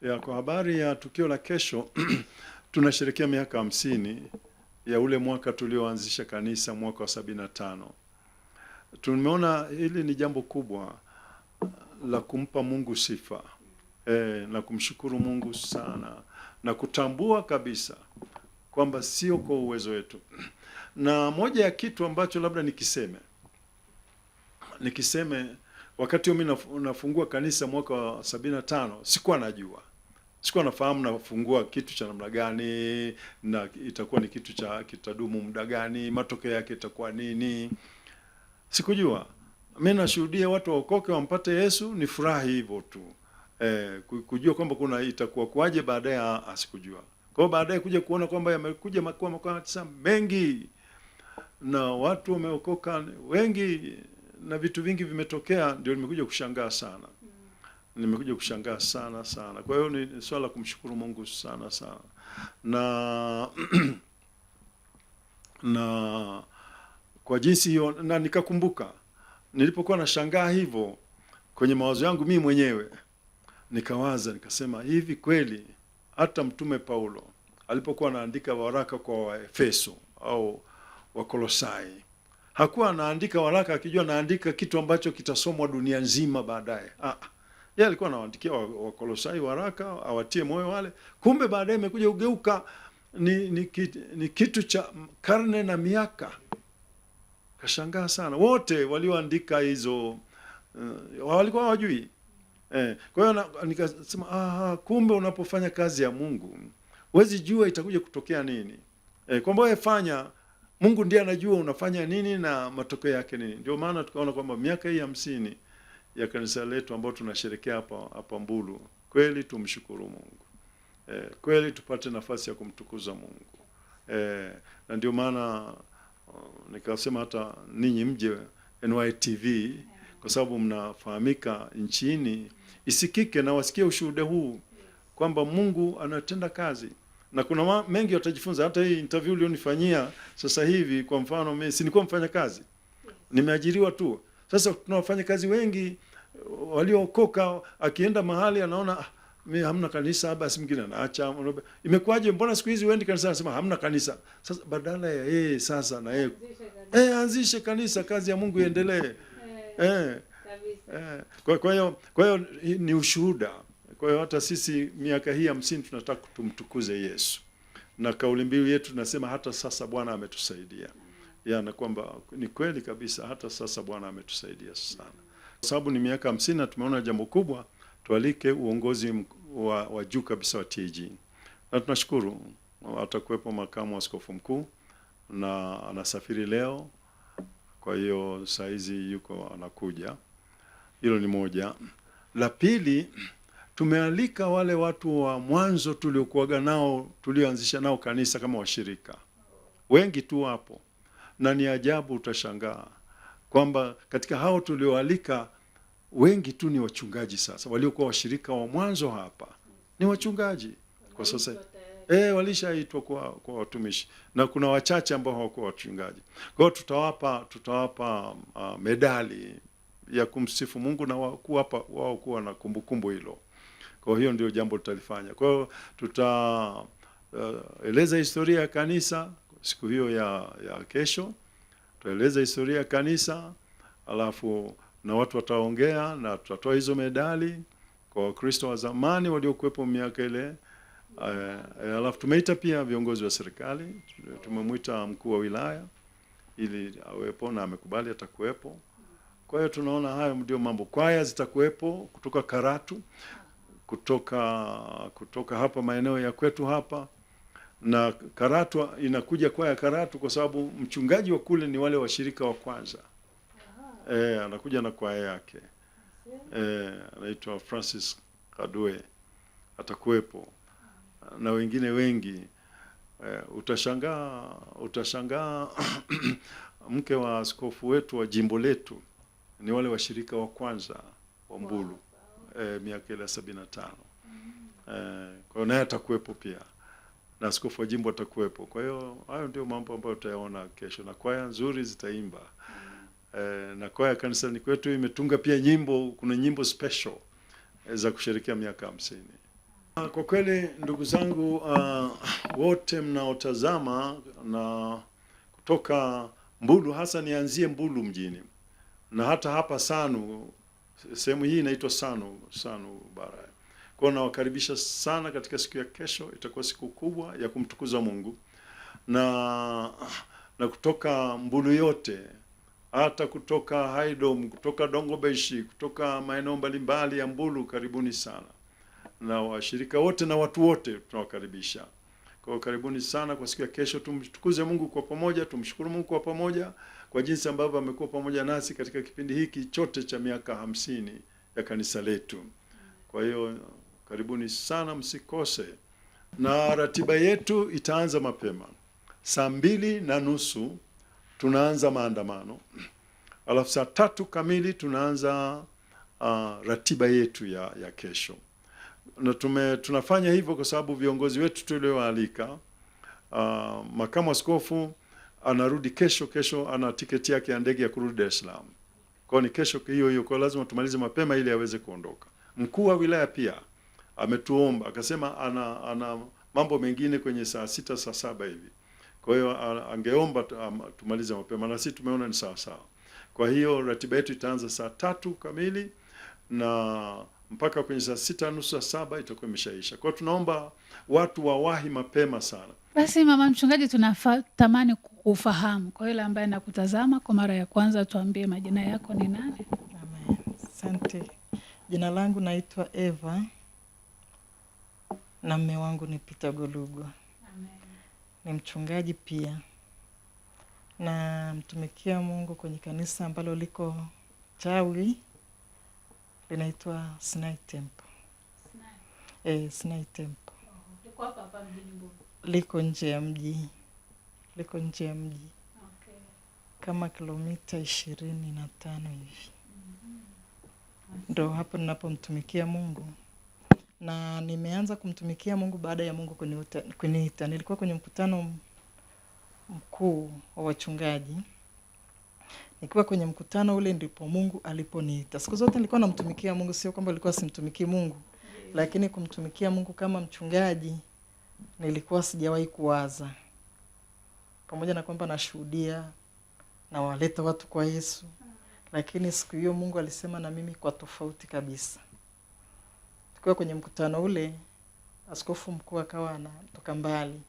Kwa habari ya tukio la kesho tunasherehekea miaka 50 ya ule mwaka tulioanzisha kanisa mwaka wa 75. Tumeona hili ni jambo kubwa la kumpa Mungu sifa. Na kumshukuru Mungu sana na kutambua kabisa kwamba sio kwa uwezo wetu. Na moja ya kitu ambacho labda nikiseme wakati mimi nafungua kanisa mwaka wa 75, sikuwa nafahamu nafungua kitu cha namna gani, na itakuwa ni kitu cha kitadumu muda gani, matokeo yake itakuwa nini. Sikujua. Mimi nashuhudia watu waokoke wampate Yesu, ni furahi hivyo tu. Kujua kwamba kuna itakuwa kwaje baadaye asikujua. Kwa baadaye kuja kuona kwamba yamekuja makao mengi na watu wameokoka wengi na vitu vingi vimetokea, ndio nimekuja kushangaa sana. Nimekuja kushangaa sana sana. Kwa hiyo ni swala kumshukuru Mungu sana sana. Na kwa jinsi hiyo, na nikakumbuka nilipokuwa nashangaa hivyo kwenye mawazo yangu mimi mwenyewe, nikawaza nikasema, hivi kweli hata Mtume Paulo alipokuwa anaandika waraka kwa Waefeso au Wakolosai, hakuwa anaandika waraka akijua anaandika kitu ambacho kitasomwa dunia nzima baadaye. Yeye alikuwa anawaandikia Wakolosai waraka awatie moyo wale, kumbe baadaye imekuja ugeuka ni kitu cha karne na miaka. Kashangaa sana. Wote walioandika hizo walikuwa hawajui. Kwa hiyo nikasema kumbe unapofanya kazi ya Mungu huwezi jua itakuja kutokea nini. Kwamba wewe fanya, Mungu ndiye anajua unafanya nini na matokeo yake nini. Ndio maana tukaona kwamba miaka hii 50 ya kanisa letu ambao tunasherehekea hapa Mbulu, kweli tumshukuru Mungu. Kweli tupate nafasi ya kumtukuza Mungu. Na ndio maana nikasema hata ninyi mje NYTV, kwa sababu mnafahamika nchini, isikike na wasikie ushuhuda huu kwamba Mungu anatenda kazi. Na kuna mengi watajifunza. Hata hii interview ulionifanyia sasa hivi, kwa mfano mimi si nilikuwa mfanya kazi, nimeajiriwa tu. Sasa tunawafanya kazi wengi waliookoka, akienda mahali anaona mimi hamna kanisa, basi mwingine anaacha. Imekuwaje, mbona siku hizi wendi kanisa? Anasema hamna kanisa. Sasa badala ya yeye sasa na yeye anzishe kanisa, kazi ya Mungu iendelee. Kwa hiyo ni ushuhuda. Kwa hiyo hata sisi miaka hii 50 tunataka tumtukuze Yesu. Na kauli mbiu yetu tunasema hata sasa Bwana ametusaidia. Na kwamba ni kweli kabisa, hata sasa Bwana ametusaidia sana. Kwa sababu ni miaka 50 na tumeona jambo kubwa, tualike uongozi wa juu kabisa wa TAG. Na tunashukuru atakuwepo makamu askofu mkuu na anasafiri leo. Kwa hiyo saa hizi yuko anakuja. Hilo ni moja. La pili, tumealika wale watu wa mwanzo tuliokuaga nao, tulioanzisha nao kanisa kama washirika. Wengi tu hapo. Na ni ajabu, utashangaa kwamba katika hao tulioalika wengi tu ni wachungaji sasa. Waliokuwa washirika wa mwanzo hapa ni wachungaji kwa sasa. Walishaitwa kwa watumishi, na kuna wachache ambao hawakuwa wachungaji. Kwa hiyo tutawapa medali ya kumsifu Mungu na wao kuwa na kumbukumbu hilo. Kwa hiyo ndio jambo tutalifanya. Kwa hiyo tutaeleza historia ya kanisa siku hiyo ya kesho. Tutaeleza historia ya kanisa, alafu na watu wataongea na tutatoa hizo medali kwa Wakristo wa zamani waliokuwepo miaka ile. Alafu tumeita pia viongozi wa serikali. Tumemwita mkuu wa wilaya ili awepo na amekubali atakuwepo. Kwa hiyo tunaona hayo ndio mambo. Kwaya zitakuwepo kutoka Karatu, kutoka hapa maeneo ya kwetu hapa. Na Karatu inakuja kwaya Karatu kwa sababu mchungaji wa kule ni wale washirika wa kwanza. Anakuja na kwaya yake. Anaitwa Francis Kadue, atakuwepo. Na wengine wengi. Utashangaa mke wa askofu wetu wa jimbo letu ni wale washirika wa kwanza wa Mbulu. Miaka ile 75. Kwa hiyo naye atakuwepo pia. Na askofu wa jimbo atakuwepo. Kwa hiyo hayo ndio mambo ambayo tutayaona kesho, na kwaya nzuri zitaimba. Na kwaya kanisani kwetu imetunga pia nyimbo, kuna nyimbo special za kusherehekea miaka 50. Kwa kweli ndugu zangu, wote mnaotazama na kutoka Mbulu, hasa nianzie Mbulu mjini na hata hapa Sanu, sehemu hii inaitwa Sanu Bara. Kwa nawakaribisha sana katika siku ya kesho. Itakuwa siku kubwa ya kumtukuza Mungu, na kutoka Mbulu yote, hata kutoka Haidom, kutoka Dongobeshi, kutoka maeneo mbalimbali ya Mbulu, karibuni sana, na washirika wote na watu wote tunawakaribisha. Kwa karibuni sana kwa siku ya kesho. Tumtukuze Mungu kwa pamoja, tumshukuru Mungu kwa pamoja kwa jinsi ambavyo amekuwa pamoja nasi katika kipindi hiki chote cha miaka 50 ya kanisa letu. Kwa hiyo karibuni sana, msikose. Na ratiba yetu itaanza mapema. Saa 2:30 tunaanza maandamano. Alafu saa 3 kamili tunaanza ratiba yetu ya kesho. Na tunafanya hivyo kwa sababu viongozi wetu tulioalika, makamu askofu anarudi kesho ana tiketi yake ya ndege ya kurudi Dar es Salaam. Kwa ni kesho hiyo, kwa lazima tumalize mapema ili aweze kuondoka. Mkuu wa wilaya pia ametuomba, akasema ana mambo mengine kwenye saa 6 saa 7 hivi. Kwa hiyo angeomba tumalize mapema, na sisi tumeona ni sawa sawa. Kwa hiyo ratiba yetu itaanza saa 3 kamili na mpaka kwenye saa 6:30 saa 7 itakuwa imeshaisha. Kwa hiyo tunaomba watu wawahi mapema sana. Basi mama mchungaji, tunatamani kufahamu, kwa yule ambaye nakutazama kwa mara ya kwanza, tuambie majina yako ni nani? Amen. Asante. Jina langu naitwa Eva na mume wangu ni Peter Golugwa. Amen. Ni mchungaji pia, na mtumikia Mungu kwenye kanisa ambalo liko Chawi, linaitwa Sinai Temple. Sinai Temple. Liko hapa hapa mjini Mbulu. Liko nje ya mji. Okay. Kama kilomita 25 hivi. Ndo hapo ninapomtumikia Mungu. Na nimeanza kumtumikia Mungu baada ya Mungu kuniita. Nilikuwa kwenye mkutano mkuu wa wachungaji. Nikiwa kwenye mkutano ule ndipo Mungu aliponiita. Siku zote nilikuwa namtumikia Mungu, sio kwamba nilikuwa simtumikii Mungu. Lakini kumtumikia Mungu kama mchungaji nilikuwa sijawahi kuwaza. Pamoja na kwamba nashuhudia na waleta watu kwa Yesu. Lakini siku hiyo Mungu alisema na mimi kwa tofauti kabisa. Tukiwa kwenye mkutano ule, askofu mkuu akawa anatoka mbali.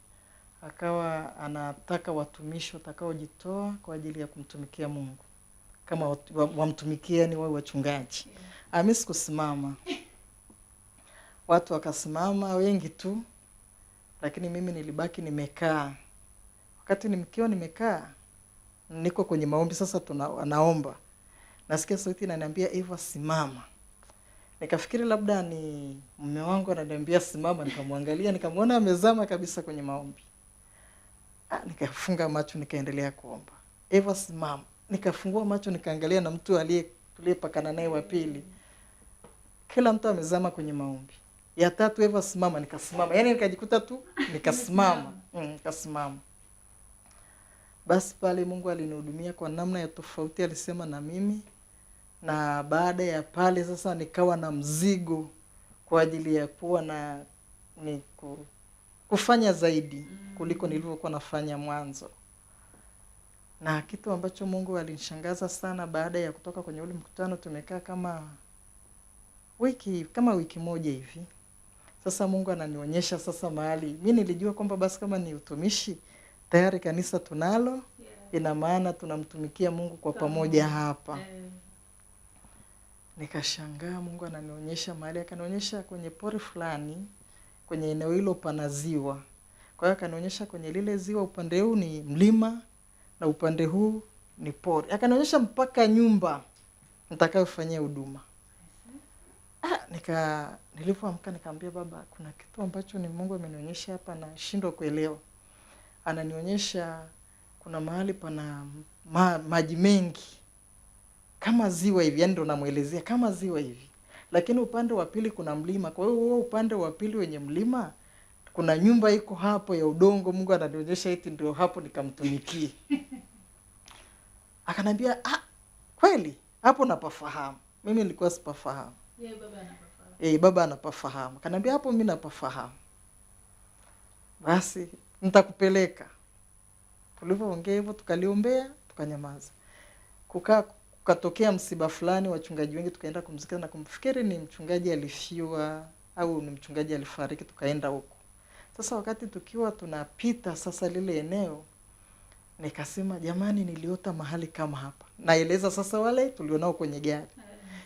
Akawa anataka watumishi watakaojitoa kwa ajili ya kumtumikia Mungu. Kama wamtumikia ni wao wachungaji. Mimi sikusimama. Watu wakasimama wengi tu, lakini mimi nilibaki nimekaa. Wakati nimekaa, niko kwenye maombi sasa naomba. Nasikia sauti inaniambia Eva simama. Nikafikiri labda ni mume wangu ananiambia simama, nikamwangalia, nikamwona amezama kabisa kwenye maombi. Nikafunga macho nikaendelea kuomba. Eva simama. Nikafungua macho nikaangalia na mtu tuliyepakana naye wa pili. Kila mtu amezama kwenye maombi. Ya 3 Eva simama, nikasimama. Yaani nikajikuta tu nikasimama. Nikasimama. Basi pale Mungu alinihudumia kwa namna ya tofauti, alisema na mimi. Na baada ya pale sasa nikawa na mzigo kwa ajili ya kuwa na kufanya zaidi kuliko nilivyokuwa nafanya mwanzo. Na kitu ambacho Mungu alinishangaza sana baada ya kutoka kwenye ule mkutano, tumekaa kama wiki moja hivi. Sasa Mungu ananionyesha sasa mahali. Mimi nilijua kwamba basi kama ni utumishi tayari kanisa tunalo, ina maana tunamtumikia Mungu kwa pamoja hapa. Nikashangaa Mungu ananionyesha mahali, akanionyesha kwenye pori fulani, kwenye eneo hilo pana ziwa. Kwa hiyo akanionyesha kwenye lile ziwa upande huu ni mlima na upande huu ni pori. Akanionyesha mpaka nyumba nitakayofanyia huduma. Nilipoamka nikamwambia baba, kuna kitu ambacho ni Mungu amenionyesha hapa na shindwa kuelewa. Ananionyesha kuna mahali pana maji mengi kama ziwa hivi, yani ndo namuelezea kama ziwa hivi. Lakini upande wa pili kuna mlima. Kwa hiyo upande wa pili wenye mlima kuna nyumba iko hapo ya udongo. Mungu ananionyesha eti ndio hapo nikamtumikie. Akanambia, kweli hapo napafahamu. Mimi nilikuwa sipafahamu. Baba anapafahamu. baba anapafahamu. Kaniambia hapo mimi napafahamu. Basi nitakupeleka. Tulivyoongea hivyo tukaliombea, tukanyamaza. Kukatokea msiba fulani, wachungaji wengi tukaenda kumzika, na kumfikiri ni mchungaji alifiwa au ni mchungaji alifariki, tukaenda huko. Sasa wakati tukiwa tunapita sasa lile eneo, nikasema jamani, niliota mahali kama hapa. Naeleza sasa wale tulionao kwenye gari.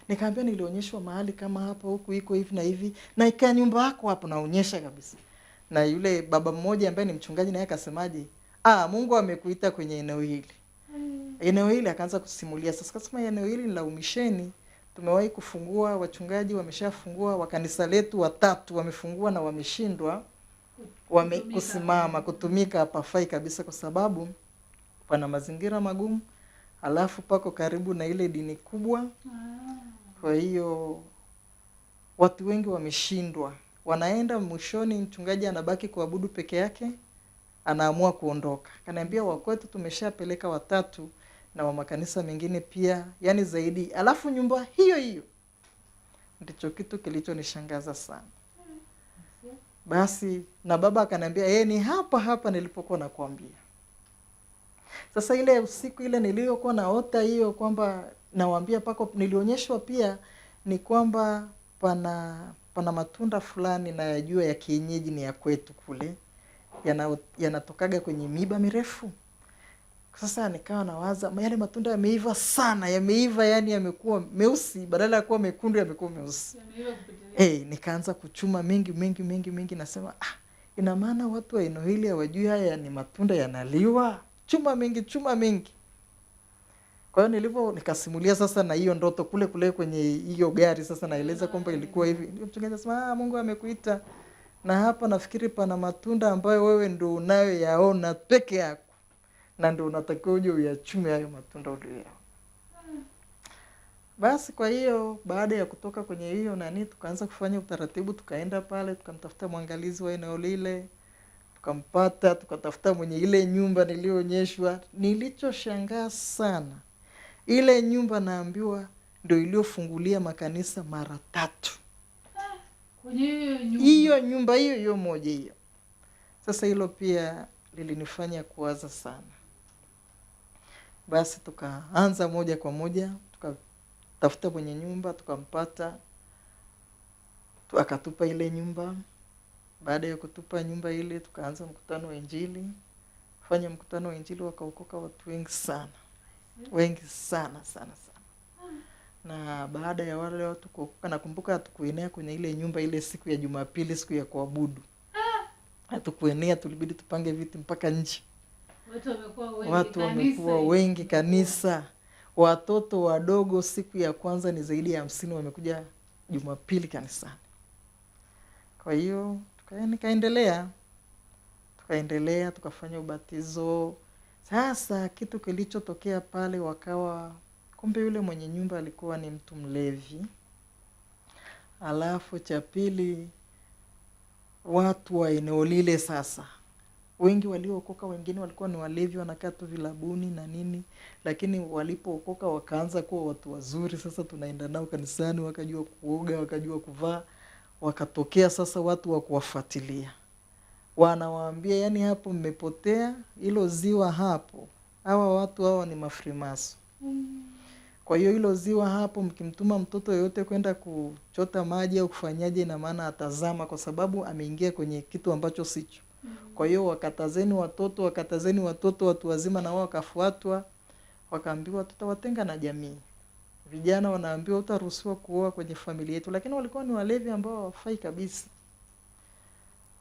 Nikamwambia nilionyeshwa mahali kama hapa, huku iko hivi na hivi, na ikaa nyumba yako hapo, naonyesha kabisa. Na yule baba mmoja ambaye ni mchungaji naye akasemaje, Mungu amekuita kwenye eneo hili. Eneo hili akaanza kusimulia. Sasa kasema eneo hili ni la umisheni. Tumewahi kufungua, wachungaji wameshafungua, wa kanisa letu 3 wamefungua na wameshindwa kusimama kutumika, hapafai kabisa kwa sababu pana mazingira magumu, alafu pako karibu na ile dini kubwa. Kwa hiyo watu wengi wameshindwa, wanaenda mwishoni, mchungaji anabaki kuabudu peke yake, anaamua kuondoka. Kaniambia wakwetu tumeshapeleka 3 na wa makanisa mengine pia, yani zaidi, alafu nyumba hiyo hiyo. Ndicho kitu kilichonishangaza sana. Basi na baba akaniambia ni hapa hapa nilipokuwa nakwambia. Sasa ile usiku ile niliyokuwa naota hiyo kwamba nawaambia pako, nilionyeshwa pia ni kwamba pana matunda fulani na yajua ya kienyeji, ni ya kwetu kule, yanatokaga kwenye miiba mirefu. Sasa nikawa nawaza yale matunda yameiva sana, yameiva yani yamekuwa meusi badala ya kuwa mekundu, yamekuwa meusi. Nikaanza kuchuma mengi, nasema ina maana watu wa eneo hili hawajui haya ni matunda yanaliwa. Chuma mengi. Kwa hiyo nikasimulia sasa na hiyo ndoto kule kwenye hiyo gari, sasa naeleza kwamba ilikuwa hivi. Ndio mchungaji anasema Mungu amekuita, na hapa nafikiri pana matunda ambayo wewe ndio unayoyaona peke yako, na ndio unatakiwa uje uyachume hayo matunda uliyoyaona. Basi kwa hiyo baada ya kutoka kwenye hiyo tukaanza kufanya utaratibu, tukaenda pale tukamtafuta mwangalizi wa eneo lile, tukampata, tukatafuta mwenye ile nyumba niliyoonyeshwa. Nilichoshangaa sana, ile nyumba naambiwa ndio iliyofungulia makanisa mara 3. Kwenye hiyo nyumba hiyo moja hiyo. Sasa hilo pia lilinifanya kuwaza sana. Basi tukaanza moja kwa moja, tukatafuta mwenye nyumba, tukampata, akatupa ile nyumba. Baada ya kutupa nyumba ile, tukaanza mkutano wa Injili. Fanya mkutano wa Injili, wakaokoka watu wengi sana. Wengi sana. Na baada ya wale watu kuokoka, nakumbuka hatukuenea kwenye ile nyumba ile siku ya Jumapili, siku ya kuabudu. Hatukuenea, tulibidi tupange viti mpaka nje. Watu wamekuwa wengi kanisa. Watoto wadogo siku ya kwanza ni zaidi ya 50 wamekuja Jumapili kanisani. Kwa hiyo tukaendelea tukafanya ubatizo. Sasa kitu kilichotokea pale, kumbe yule mwenye nyumba alikuwa ni mtu mlevi. Alafu cha pili, watu wa eneo lile sasa wengi waliookoka, wengine walikuwa ni walevi, wanakaa tu vilabuni na nini, lakini walipookoka wakaanza kuwa watu wazuri. Sasa tunaenda nao kanisani, wakajua kuoga, wakajua kuvaa. Wakatokea sasa watu wa kuwafuatilia, wanawaambia yani hapo mmepotea, hilo ziwa hapo, watu hawa ni mafrimaso. Kwa hiyo hilo ziwa hapo, mkimtuma mtoto yoyote kwenda kuchota maji au kufanyaje, ina maana atazama, kwa sababu ameingia kwenye kitu ambacho sicho. Kwa hiyo wakatazeni watoto, watu wazima na wao wakafuatwa, wakaambiwa tutawatenga na jamii. Vijana wanaambiwa utaruhusiwa kuoa kwenye familia yetu, lakini walikuwa ni walevi ambao hawafai kabisa.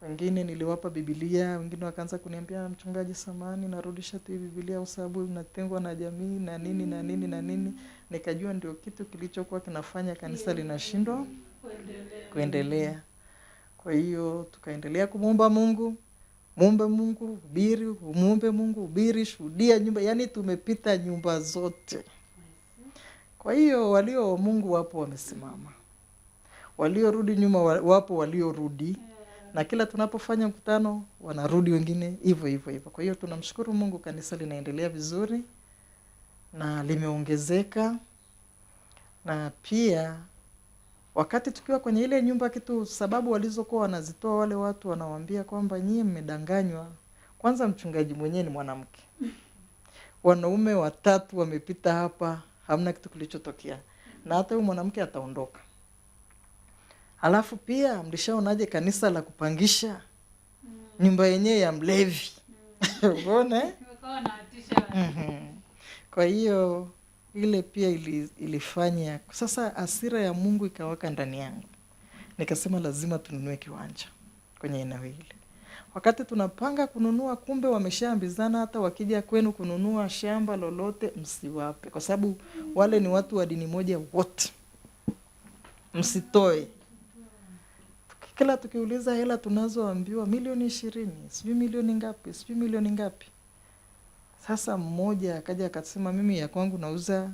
Wengine niliwapa Biblia, wengine wakaanza kuniambia mchungaji, samani narudisha tu Biblia kwa sababu natengwa na jamii na nini. Nikajua ndio kitu kilichokuwa kinafanya kanisa linashindwa kuendelea. Kwa hiyo tukaendelea kumuomba Mungu, hubiri, shuhudia nyumba, yani tumepita nyumba zote. Kwa hiyo walio Mungu wapo wamesimama, waliorudi nyuma wapo waliorudi, na kila tunapofanya mkutano wanarudi wengine hivyo. Kwa hiyo tunamshukuru Mungu, kanisa linaendelea vizuri na limeongezeka. Na pia Wakati tukiwa kwenye ile nyumba, kitu sababu walizokuwa wanazitoa wale watu, wanawaambia kwamba nyie mmedanganywa. Kwanza mchungaji mwenyewe ni mwanamke, wanaume 3 wamepita hapa, hamna kitu kilichotokea, na hata huyu mwanamke ataondoka. Halafu pia mlishaonaje kanisa la kupangisha, nyumba yenyewe ya mlevi? Unaona? Kwa hiyo ile pia ilifanya sasa hasira ya Mungu ikawaka ndani yangu. Nikasema lazima tununue kiwanja kwenye eneo hili. Wakati tunapanga kununua, kumbe wameshaambizana hata wakija kwenu kununua shamba lolote msiwape, kwa sababu wale ni watu wa dini moja wote, msitoe. Kila tukiuliza hela tunazoambiwa milioni 20, sijui milioni ngapi, sijui milioni ngapi. Sasa mmoja akaja akasema mimi ya kwangu nauza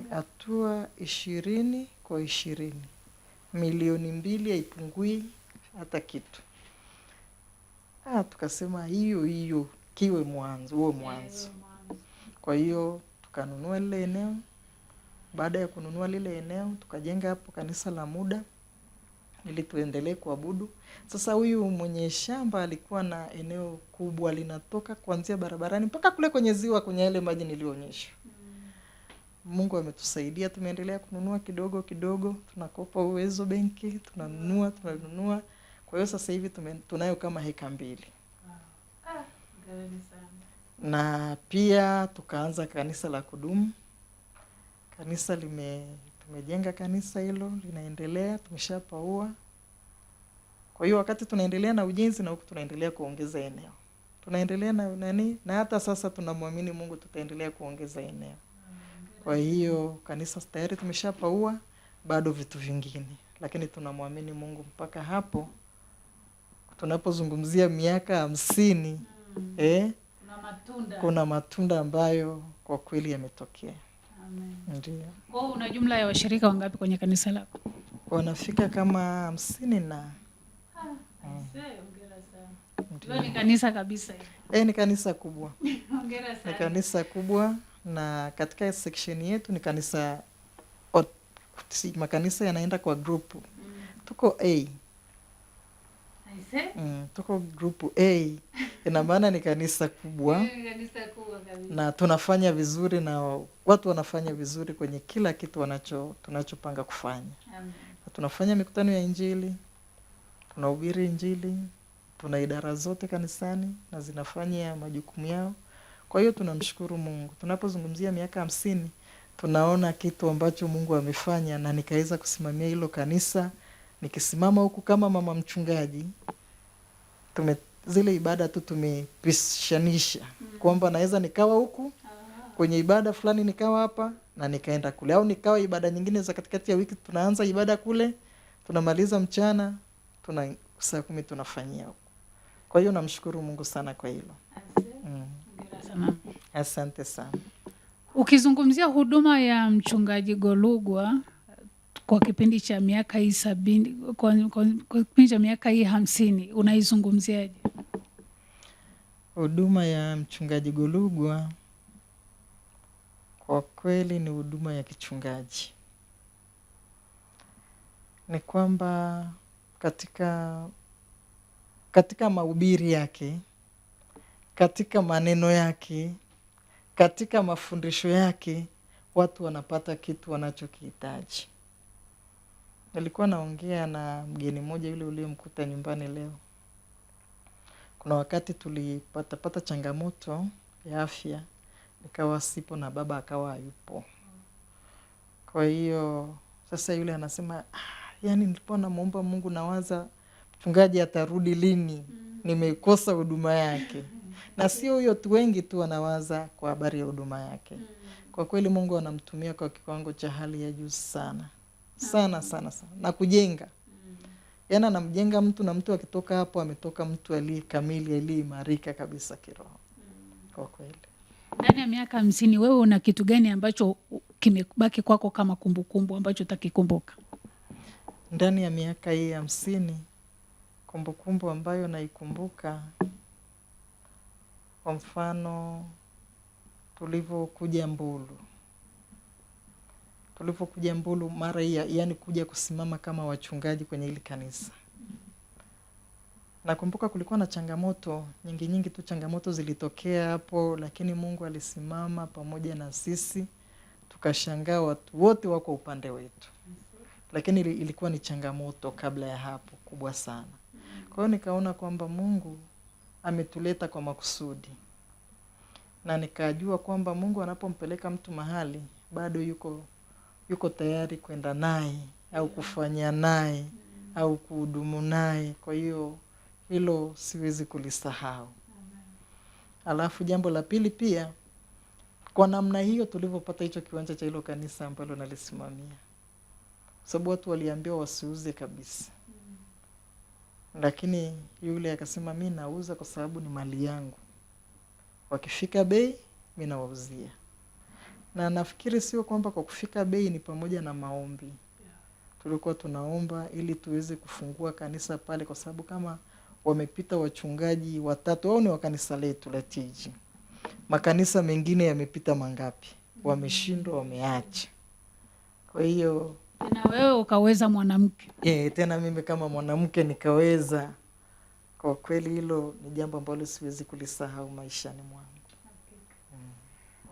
hatua 20 kwa 20, milioni 2 haipungui hata kitu. Tukasema hiyo kiwe mwanzo, huo mwanzo. Kwa hiyo tukanunua lile eneo. Baada ya kununua lile eneo, tukajenga hapo kanisa la muda ili tuendelee kuabudu. Sasa huyu mwenye shamba alikuwa na eneo kubwa linatoka kuanzia barabarani mpaka kule kwenye ziwa, kwenye yale maji nilionyesha. Mungu ametusaidia, tumeendelea kununua kidogo kidogo, tunakopa Uwezo benki, tunanunua. Kwa hiyo sasa hivi tunayo kama heka 2. Na pia tukaanza kanisa la kudumu. Kanisa tumejenga kanisa hilo, linaendelea, tumeshapaua. Kwa hiyo wakati tunaendelea na ujenzi na huku tunaendelea kuongeza eneo. Tunaendelea na hata sasa tunamwamini Mungu tutaendelea kuongeza eneo. Kwa hiyo kanisa tayari tumeshapaua, bado vitu vingine. Lakini tunamwamini Mungu mpaka hapo tunapozungumzia miaka 50, kuna matunda ambayo kwa kweli yametokea. Amen. Ndio. Kwa hiyo una jumla ya washirika wangapi kwenye kanisa lako? Wanafika kama 50 na. Hongera sana. Ni kanisa kabisa hili. Ni kanisa kubwa. Hongera sana. Ni kanisa kubwa, na katika section yetu ni kanisa makanisa yanaenda kwa group. Tuko A. Tuko group A. Ina maana ni kanisa kubwa. Kanisa kubwa kabisa. Na tunafanya vizuri na watu wanafanya vizuri kwenye kila kitu tunachopanga kufanya. Amen. Tunafanya mikutano ya Injili, tunahubiri Injili, tuna idara zote kanisani na zinafanya majukumu yao. Kwa hiyo tunamshukuru Mungu. Tunapozungumzia miaka 50, tunaona kitu ambacho Mungu amefanya, na nikaweza kusimamia hilo kanisa. Nikisimama huku kama mama mchungaji, zile ibada tu tumepishanisha kwamba naweza nikawa huku kwenye ibada fulani, nikawa hapa na nikaenda kule, au nikawa ibada nyingine za katikati ya wiki, tunaanza ibada kule, tunamaliza mchana, saa 10 tunafanyia huku. Kwa hiyo namshukuru Mungu sana kwa hilo. Asante sana. Ukizungumzia huduma ya mchungaji Golugwa kwa kipindi cha miaka hii 70, kwa kipindi cha miaka hii 50, unaizungumziaje? Huduma ya mchungaji Golugwa kwa kweli ni huduma ya kichungaji. Ni kwamba katika mahubiri yake, katika maneno yake, katika mafundisho yake, watu wanapata kitu wanachokihitaji. Nilikuwa naongea na mgeni mmoja yule uliyemkuta nyumbani leo. Kuna wakati tulipata changamoto ya afya, nikawa sipo na baba akawa hayupo. Kwa hiyo sasa yule anasema, yani nilikuwa namuomba Mungu, nawaza mchungaji atarudi lini, nimekosa huduma yake. Na sio huyo tu, wengi tu wanawaza kwa habari ya huduma yake. Kwa kweli Mungu anamtumia kwa kiwango cha hali ya juu sana. Sana sana sana. Na kujenga. Yana anamjenga mtu, na mtu akitoka hapo ametoka mtu aliye kamili, aliyeimarika kabisa kiroho. Kwa kweli. Ndani ya miaka 50 wewe una kitu gani ambacho kimebaki kwako kama kumbukumbu ambacho utakikumbuka? Ndani ya miaka hii 50, kumbukumbu ambayo naikumbuka, kwa mfano tulivyokuja Mbulu. tulipokuja Mbulu mara hii, yani kuja kusimama kama wachungaji kwenye hili kanisa. Nakumbuka kulikuwa na changamoto nyingi tu, changamoto zilitokea hapo, lakini Mungu alisimama pamoja na sisi, tukashangaa watu wote wako upande wetu. Lakini ilikuwa ni changamoto kabla ya hapo kubwa sana. Kwa hiyo nikaona kwamba Mungu ametuleta kwa makusudi, na nikajua kwamba Mungu anapompeleka mtu mahali bado yuko tayari kwenda naye au kufanya naye au kuhudumu naye. Kwa hiyo hilo siwezi kulisahau. Alafu jambo la pili pia, kwa namna hiyo tulivyopata hicho kiwanja cha hilo kanisa ambalo nalisimamia, sababu watu waliambiwa wasiuze kabisa, lakini yule akasema mimi nauza kwa sababu ni mali yangu, wakifika bei mimi nawauzia. Na nafikiri sio kwamba kwa kufika bei, ni pamoja na maombi. Tulikuwa tunaomba ili tuweze kufungua kanisa pale, kwa sababu kama wamepita wachungaji 3 au ni wa kanisa letu la TG, makanisa mengine yamepita mangapi, wameshindwa, wameacha. Kwa hiyo na wewe ukaweza mwanamke. Tena mimi kama mwanamke nikaweza. Kwa kweli hilo ni jambo ambalo siwezi kulisahau maishani mwangu.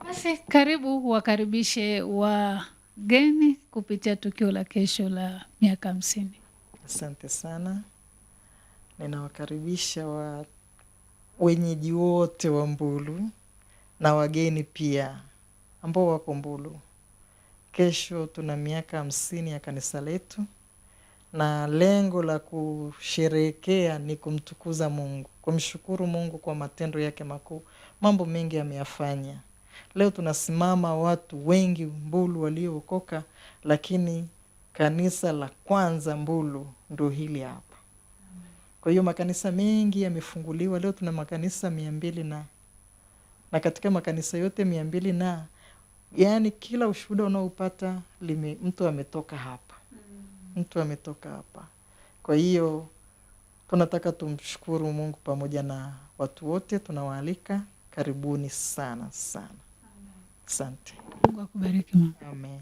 Basi karibu wakaribishe wageni kupitia tukio la kesho la miaka 50. Asante sana. Ninawakaribisha wenyeji wote wa Mbulu na wageni pia ambao wako Mbulu. Kesho tuna miaka 50 ya kanisa letu, na lengo la kusherehekea ni kumtukuza Mungu, kumshukuru Mungu kwa matendo yake makuu. Mambo mengi ameyafanya. Leo tunasimama watu wengi Mbulu waliookoka, lakini kanisa la kwanza Mbulu ndio hili hapa. Kwa hiyo makanisa mengi yamefunguliwa. Leo tuna makanisa 200 na katika makanisa yote 200 yani kila ushuhuda unaopata mtu ametoka hapa. Mtu ametoka hapa. Kwa hiyo tunataka tumshukuru Mungu pamoja na watu wote, tunawaalika. Karibuni sana sana. Asante. Mungu akubariki mama. Amen.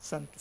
Asante.